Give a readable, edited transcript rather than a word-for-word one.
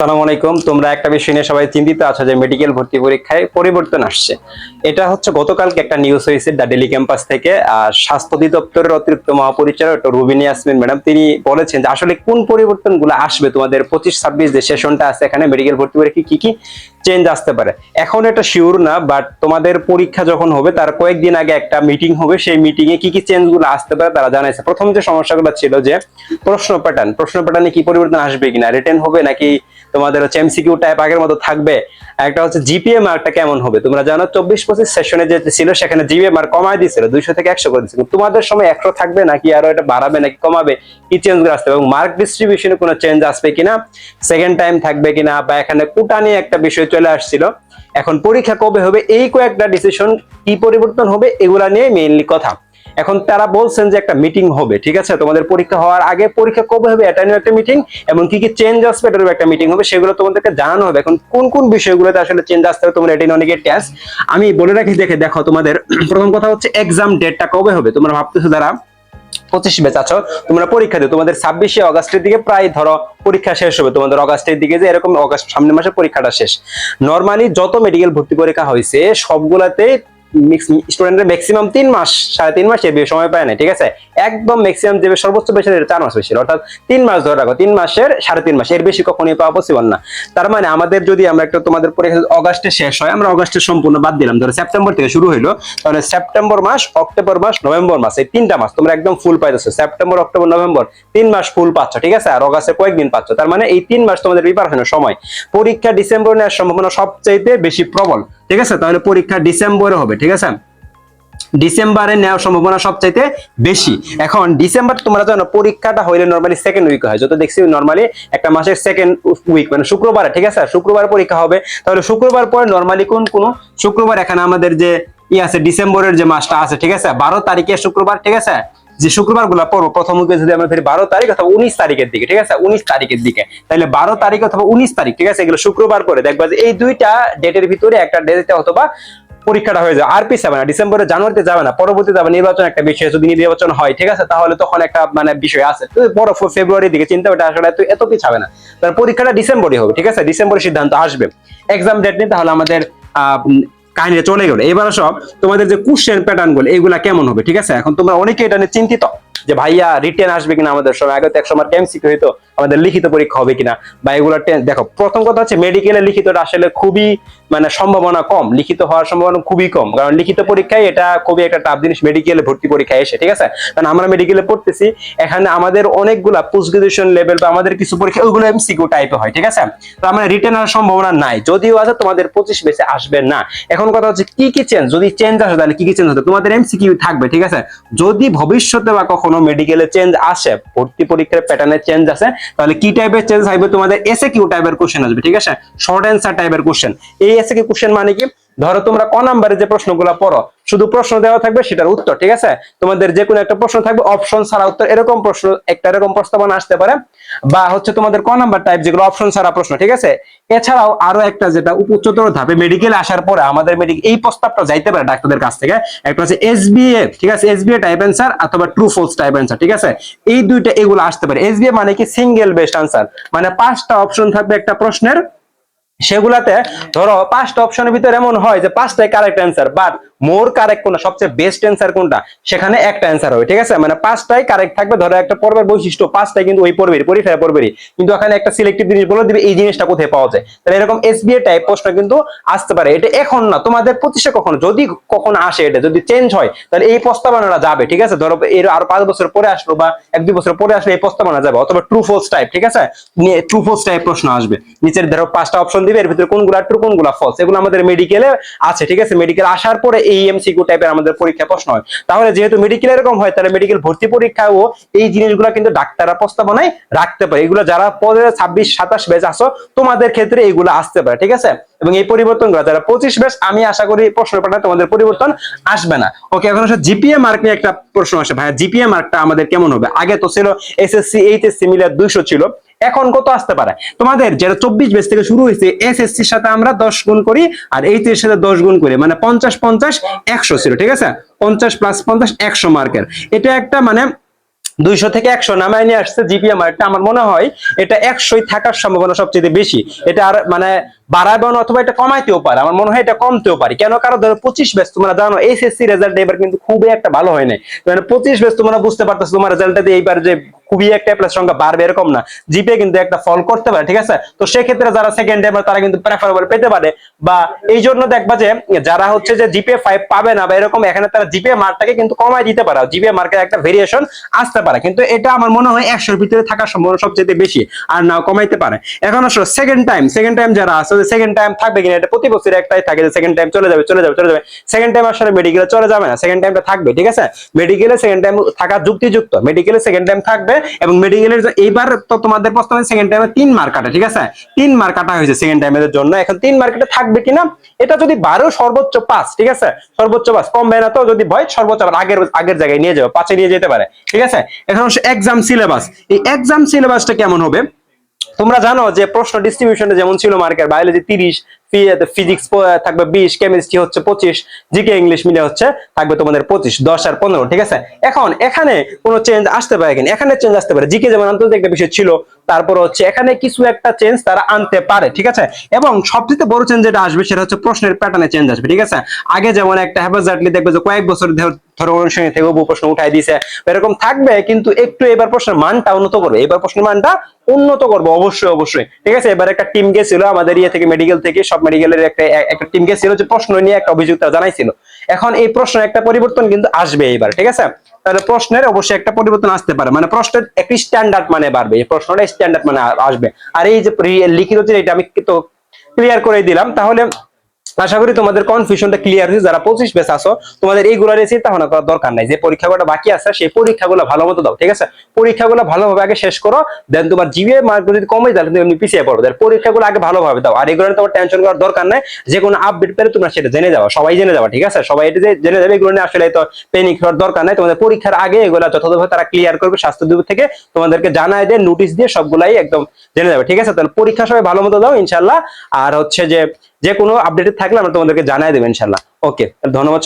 আসসালামু আলাইকুম। তোমরা একটা বিষয় নিয়ে সবাই চিন্তিত আছো যে মেডিকেল ভর্তি পরীক্ষায় পরিবর্তন আসছে। এটা হচ্ছে গতকালকে একটা নিউজ হয়েছে দা ডেইলি ক্যাম্পাস থেকে। স্বাস্থ্য অধিদপ্তরের অতিরিক্ত মহাপরিচালক রুবিনী ইয়াসমিন ম্যাডাম তিনি বলেছেন যে আসলে কোন পরিবর্তনগুলো আসবে তোমাদের 25-26 যে সেশনটা আছে এখানে মেডিকেল ভর্তি পরীক্ষায় কি কি চেঞ্জ আসতে পারে। এখন এটা শিওর না, বাট তোমাদের পরীক্ষা যখন হবে তার কয়েকদিন আগে একটা মিটিং হবে, সেই মিটিং এ কি কি চেঞ্জ গুলো আসতে পারে তারা জানাইছে। প্রথম যে সমস্যাগুলো ছিল যে প্রশ্ন প্যাটার্নে কি পরিবর্তন আসবে কিনা, রিটেন হবে নাকি তোমাদের হচ্ছে এমসিকিউ টাইপ আগের মতো থাকবে। একটা হচ্ছে জিপিএ মার্কটা কেমন হবে। তোমরা জানো 24-25 সেশনে যে ছিল সেখানে জিপিএ মার্ক কমায় দিয়েছিল, 200 থেকে 100 করে দিয়েছিল। তোমাদের সময় 100 থাকবে নাকি আরো এটা বাড়াবে নাকি কমাবে, কি চেঞ্জ আসতে হবে এবং মার্ক ডিস্ট্রিবিউশনে কোনো চেঞ্জ আসবে কিনা, সেকেন্ড টাইম থাকবে কিনা, বা এখানে কোটা নিয়ে একটা বিষয় চলে আসছিল। এখন পরীক্ষা কবে হবে, এই কয়েকটা ডিসিশন কি পরিবর্তন হবে এগুলা নিয়ে মেইনলি কথা। এখন তারা বলছেন যে একটা মিটিং হবে, ঠিক আছে, তোমাদের পরীক্ষা হওয়ার আগে পরীক্ষা কবে হবে এটা নিয়ে একটা মিটিং এবং কি কি চেঞ্জ আসবে এটার একটা মিটিং হবে, সেগুলো তোমাদেরকে জানানো হবে। এখন কোন কোন বিষয়গুলোতে আসলে চেঞ্জ আসতে হবে তোমরা এটা নিয়ে অনেকে টেস্ট আমি বলে রাখি। দেখো তোমাদের প্রথম কথা হচ্ছে এক্সাম ডেটটা কবে হবে। তোমরা ভাবতেছো যারা 25 ব্যাচ আছো তোমরা পরীক্ষা দিও, তোমাদের 26 আগস্টের দিকে প্রায় ধরো পরীক্ষা শেষ হবে, তোমাদের আগস্টের দিকে যে এরকম আগস্ট সামনের মাসে পরীক্ষাটা শেষ। নরমালি যত মেডিকেল ভর্তি পরীক্ষা হয়েছে সবগুলাতে স্টুডেন্টের ম্যাক্সিমাম 3 মাস 3.5 মাস এর বেশি সময় পায় না, ঠিক আছে। একদম ম্যাক্সিমাম যে সর্বোচ্চ বেশি 4 মাস বেশি, অর্থাৎ 3 মাস ধরে রাখো, 3 মাসের 3.5 মাস এর বেশি কখনোই পাওয়া পসিবল না। তার মানে আমাদের যদি আমরা একটা তোমাদের পরীক্ষা আগস্টে শেষ হয়, আমরা আগস্টে সম্পূর্ণ বাদ দিলাম, ধরো সেপ্টেম্বর থেকে শুরু হইলো, তাহলে সেপ্টেম্বর মাস, অক্টোবর মাস, নভেম্বর মাস, এই 3টা মাস তোমরা একদম ফুল পাইতেছো। সেপ্টেম্বর, অক্টোবর, নভেম্বর 3 মাস ফুল পাচ্ছ, ঠিক আছে। আর অগাস্টে কয়েকদিন পাচ্ছ, তার মানে এই 3 মাস তোমাদের প্রিপারেশনের সময়। পরীক্ষা ডিসেম্বরে নেওয়ার সম্ভাবনা সবচাইতে বেশি প্রবল, ঠিক আছে। তাহলে পরীক্ষা ডিসেম্বরে হবে, ঠিক আছে, ডিসেম্বরে নেওয়ার সম্ভাবনা সবচাইতে বেশি। এখন ডিসেম্বর তোমরা জানো পরীক্ষাটা হইলে নরমালি সেকেন্ড উইক হয়, যত দেখছি নরমালি একটা মাসের সেকেন্ড উইক মানে শুক্রবারে, ঠিক আছে, শুক্রবার পরীক্ষা হবে। তাহলে শুক্রবার পরে নরমালি কোন শুক্রবার এখানে আমাদের যে আছে ডিসেম্বরের যে মাসটা আছে, ঠিক আছে, 12 তারিখে শুক্রবার, ঠিক আছে, যে শুক্রবার গুলা পড়বো প্রথম উইকে যদি আমরা ধরি 12 তারিখ অথবা 19 তারিখের দিকে, ঠিক আছে, 19 তারিখের দিকে, তাহলে 12 তারিখ অথবা 19 তারিখ, ঠিক আছে, এগুলো শুক্রবার করে দেখবা যে এই দুইটা ডেটের ভিতরে একটা ডেটে অথবা পরীক্ষাটা হয়ে যায়। আর পিছাবে না, ডিসেম্বরে জানুয়ারিতে যাবে না, পরবর্তীতে আবার নির্বাচন একটা বিষয়, যদি নির্বাচন হয়, ঠিক আছে, তাহলে তখন একটা মানে বিষয় আছে বড় ফেব্রুয়ারির দিকে চিন্তা, ওটা আসলে এত পিছাবে না। তার পরীক্ষাটা ডিসেম্বরে হবে, ঠিক আছে, ডিসেম্বরে সিদ্ধান্ত আসবে এক্সাম ডেট নিয়ে। তাহলে আমাদের কাহিনী চলে গেল। এবার সব তোমাদের যে কোশ্চেন প্যাটার্ন গুলো এগুলা কেমন হবে, ঠিক আছে। এখন তোমরা অনেকে এটা নিয়ে চিন্তিত যে ভাইয়া রিটেন আসবে কিনা, আমাদের সময় আগে তো 100 মার্ক এমসিকিউ হইতো, আমাদের লিখিত পরীক্ষা হবে কিনা, বা এগুলো দেখো প্রথম কথা হচ্ছে মেডিকেলের লিখিতটা আসলে খুবই মানে সম্ভাবনা কম, লিখিত হওয়ার সম্ভাবনা খুবই কম, কারণ লিখিত পরীক্ষায় এটা খুবই একটা টাফ জিনিস মেডিকেলে ভর্তি পরীক্ষায় এসে, ঠিক আছে। কারণ আমরা মেডিকেলে পড়তেছি, এখানে আমাদের অনেকগুলা পোস্ট গ্রাজুয়েশন লেভেল বা আমাদের কিছু পরীক্ষা ওইগুলো এমসিকিউ টাইপে হয়, ঠিক আছে। তো আমরা রিটেন হওয়ার সম্ভাবনা নাই, যদিও আছে তোমাদের 25 বেসে আসবে না। এখন কথা হচ্ছে কি কি চেঞ্জ, যদি চেঞ্জ আসে তাহলে কি কি চেঞ্জ হবে, তোমাদের এমসিকিউ থাকবে, ঠিক আছে। যদি ভবিষ্যতে বা কখনো মেডিকেলে চেঞ্জ আসে, ভর্তি পরীক্ষার প্যাটার্নে চেঞ্জ আসে, তাহলে কি টাইপের চেঞ্জ আসবে, তোমাদের এসএকিউ টাইপের কোশ্চেন আসবে, ঠিক আছে, শর্ট অ্যান্সার টাইপের কোশ্চেন। এই এসএকিউ কোশ্চেন মানে কি, ধরো তোমরা ক নাম্বারে যে প্রশ্নগুলো পড়ো শুধু প্রশ্ন দেওয়া থাকবে সেটার উত্তর, ঠিক আছে, তোমাদের যে কোনো একটা প্রশ্ন থাকবে অপশন ছাড়া উত্তর, এরকম প্রশ্ন একটা এরকম প্রস্তাবনা আসতে পারে। বা হচ্ছে তোমাদের ক নাম্বার টাইপ যেগুলো অপশন ছাড়া প্রশ্ন, ঠিক আছে। এছাড়াও আরো একটা যেটা উচ্চতর ধাপে মেডিকেল আসার পরে আমাদের মেডিকেল এই প্রস্তাবটা যাইতে পারে ডাক্তারদের কাছ থেকে, একটা হচ্ছে এসবিএ, ঠিক আছে, এসবিএ টাইপ অ্যান্সার অথবা ট্রু ফলস টাইপ অ্যান্সার, ঠিক আছে। এই দুইটা এগুলো আসতে পারে। এসবিএ মানে কি সিঙ্গেল বেস্ট আনসার, মানে 5টা অপশন থাকবে একটা প্রশ্নের, সেগুলাতে ধরো 5টা অপশনের ভিতরে এমন হয় যে 5টাই correct answer, but more correct কোনটা, সবচেয়ে বেস্ট অ্যান্সার কোনটা, সেখানে একটা অ্যান্সার হবে, ঠিক আছে, মানে 5টাই কারেক্ট থাকবে। ধরো একটা পর্বের বৈশিষ্ট্য 5টাই কিন্তু ওই পর্বের পরীক্ষায় পড়বেরই, কিন্তু এখানে একটা সিলেক্টিভ জিনিস বলে দিবে এই জিনিসটা কোথায় পাওয়া যায়। তাহলে এরকম এসবিএ টাইপ প্রশ্ন কিন্তু আসতে পারে। এটা এখন না, তোমাদের 25-এ কখনো যদি কখনো আসে, এটা যদি চেঞ্জ হয় তাহলে এই প্রস্তাবনাটা যাবে, ঠিক আছে। ধরো এর আর 5 বছর পরে আসলো বা 1-2 বছর পরে আসলে এই প্রস্তাবনা যাবে, অথবা ট্রু ফলস টাইপ, ঠিক আছে, ট্রু ফলস টাইপ প্রশ্ন আসবে। নিচের ধরো 5টা অপশন দিবে, এর ভিতরে কোনগুলা ট্রু কোনগুলা ফলস, এগুলো আমাদের মেডিকেলে আছে, ঠিক আছে। মেডিকেল আসার পরে এই এমসিকিউ টাইপের আমাদের পরীক্ষা প্রশ্ন হয়। তাহলে যেহেতু মেডিকেল এরকম হয়, তাহলে মেডিকেল ভর্তি পরীক্ষাও এই জিনিসগুলো কিন্তু ডাক্তাররা প্রস্তাবনায় রাখতে পারে। এগুলো যারা পরে 26-27 ব্যাচ আসো তোমাদের ক্ষেত্রে এগুলো আসতে পারে, ঠিক আছে। এবং এই পরিবর্তনগুলো যারা 25 ব্যাচ, আমি আশা করি প্রশ্ন প্যাটার্নে তোমাদের পরিবর্তন আসবে না। ওকে, এখন হচ্ছে জিপিএ মার্ক নিয়ে একটা প্রশ্ন আসে, ভাই জিপিএ মার্কটা আমাদের কেমন হবে। আগে তো ছিল এসএসসি এইচএসসি মিলে 200 ছিল, এখন কত আসতে পারে। তোমাদের যেটা 24 বেস থেকে শুরু হয়েছে, এসএসসির সাথে আমরা 10 গুণ করি আর এইচএস এর সাথে 10 গুণ করি, মানে 50-50-100 ছিল, ঠিক আছে, 50 + 50 100 মার্কের। এটা একটা মানে 200 থেকে 100 নামায় নিয়ে আসছে জিপিএ মার্কটা। আমার মনে হয় এটা 100ই থাকার সম্ভাবনা সবচেয়ে বেশি। এটা আর মানে বাড়াবে না অথবা এটা কমাইতেও পারে, আমার মনে হয় এটা কমতেও পারে। কেন? কারণ ধরো 25 ব্যাচ তোমরা জানো এইচএসসি রেজাল্ট এবার কিন্তু খুবই একটা ভালো হয় নাই, মানে 25 ব্যাচ তোমরা বুঝতে পারতেছো তোমার রেজাল্টটা দিয়ে এইবার যে খুবই একটা প্লাস সংখ্যা বাড়বে এরকম না, জিপিএ কিন্তু একটা ফল করতে পারে, ঠিক আছে? তো সেক্ষেত্রে যারা সেকেন্ড টাইমার তারা কিন্তু প্রেফারেবল পেতে পারে, বা এই জন্য দেখবা যে যারা হচ্ছে যে জিপিএ 5 পাবে না বা এরকম, এখানে তারা জিপিএ মার্কটাকে কিন্তু কমাই দিতে পারে, জিপিএ মার্কের একটা ভেরিয়েশন আসতে পারে, কিন্তু এটা আমার মনে হয় 100 এর ভিতরে থাকার সম্ভাবনা সবচেয়ে বেশি, আর নাও কমাইতে পারে। এখন আসলে সেকেন্ড টাইম যারা আছে, সেকেন্ড টাইম থাকবে কিনা, এটা প্রতি বছর একটাই থাকে যে সেকেন্ড টাইম চলে যাবে। সেকেন্ড টাইম আসলে মেডিকেলে চলে যাবে না, সেকেন্ড টাইমটা থাকবে, ঠিক আছে? মেডিকেলে সেকেন্ড টাইম থাকা যুক্তিযুক্ত, মেডিকেলে সেকেন্ড টাইম থাকবে। এবং মেডিকেলের এইবার তো তোমাদের প্রশ্ন সেকেন্ড টাইমে 3 মার্ক কাটা, ঠিক আছে? 3 মার্ক কাটা হয়েছে সেকেন্ড টাইমের জন্য। এখন 3 মার্কেটে থাকবে কিনা এটা যদি 12 সর্বোচ্চ 5, ঠিক আছে? সর্বোচ্চ 5 কমবে না তো, যদি ভয় সর্বোচ্চ আগের জায়গায় নিয়ে যাবে, 5 এ নিয়ে যেতে পারে, ঠিক আছে? এখন এক্সাম সিলেবাস, এই এক্সাম সিলেবাসটা কেমন হবে? তোমরা জানো যে প্রশ্ন ডিস্ট্রিবিউশনে যেমন ছিল মার্কের, বায়োলজি 30, ফিজিক্স থাকবে 20, কেমিস্ট্রি হচ্ছে 25, জিকে ইংলিশ মিলে হচ্ছে থাকবে তোমাদের 25, 10 আর 15, ঠিক আছে? এখন এখানে কোনো চেঞ্জ আসতে পারে কিনা? এখানে চেঞ্জ আসতে পারে, জিকে যেমন আন্তর্জাতিক একটা বিষয় ছিল, তারপর হচ্ছে এখানে কিছু একটা চেঞ্জ তারা আনতে পারে, ঠিক আছে? এবং সবচেয়ে বড় চেঞ্জ যেটা আসবে সেটা হচ্ছে প্রশ্নের প্যাটার্নে চেঞ্জ আসবে, ঠিক আছে? আগে যেমন একটা হ্যাপাজার্টলি দেখবে যে কয়েক বছর ধরে অনুশীলনী থেকে বহু প্রশ্ন উঠাই দিয়েছে, এরকম থাকবে, কিন্তু একটু এবার প্রশ্নের মানটা উন্নত করবে, এবার প্রশ্নের মানটা উন্নত করবো অবশ্যই, ঠিক আছে? এবার একটা টিম গেছিল আমাদের ইয়ে থেকে, মেডিকেল থেকে, সব মেডিকেলের একটা টিম গেছিল, যে প্রশ্ন নিয়ে একটা অভিযোগ তারা জানাইছিল। এখন এই প্রশ্নের একটা পরিবর্তন কিন্তু আসবে এবার, ঠিক আছে? তাহলে প্রশ্নের অবশ্যই একটা পরিবর্তন আসতে পারে, মানে প্রশ্নের একটি স্ট্যান্ডার্ড মানে বাড়বে, এই প্রশ্নটা স্ট্যান্ডার্ড মানে আসবে। আর এই যে লিখিত যে এটা আমি তো ক্লিয়ার করে দিলাম, তাহলে আশা করি তোমাদের কনফিউশনটা ক্লিয়ার হয়েছে। যারা 25 ব্যাচ আছো তোমাদের এইগুলো নিয়ে চিন্তা ভাবনা করার দরকার নাই, যে পরীক্ষাগুলো বাকি আছে সেই পরীক্ষাগুলো ভালো মতো দাও, ঠিক আছে? পরীক্ষাগুলো ভালোভাবে আগে শেষ করো, দেন তোমার জিপিএ মার্ক যদি কমে যায় তুমি এমনি পিছিয়ে পড়ো, পরীক্ষাগুলো আগে ভালোভাবে দাও। আর এগুলো তোমার টেনশন করার দরকার নাই, যে কোনো আপডেট পেলে তোমরা সেটা জেনে যাওয়া, সবাই জেনে যাওয়া, ঠিক আছে? সবাই এটা জেনে যাবে, এগুলো নিয়ে আসলে তো প্যানিক হওয়ার দরকার নাই। তোমাদের পরীক্ষার আগে এগুলো যথাযথভাবে তারা ক্লিয়ার করবে, স্বাস্থ্য বিভাগ থেকে তোমাদেরকে জানায় দেয়, নোটিশ দিয়ে সবগুলাই একদম জেনে যাবে, ঠিক আছে? তাহলে পরীক্ষা সবাই ভালো মতো দাও ইনশাল্লাহ। আর হচ্ছে যে কোনো আপডেট থাকলে আমরা তোমাদেরকে জানাই দেবো ইনশাল্লাহ। ওকে, ধন্যবাদ।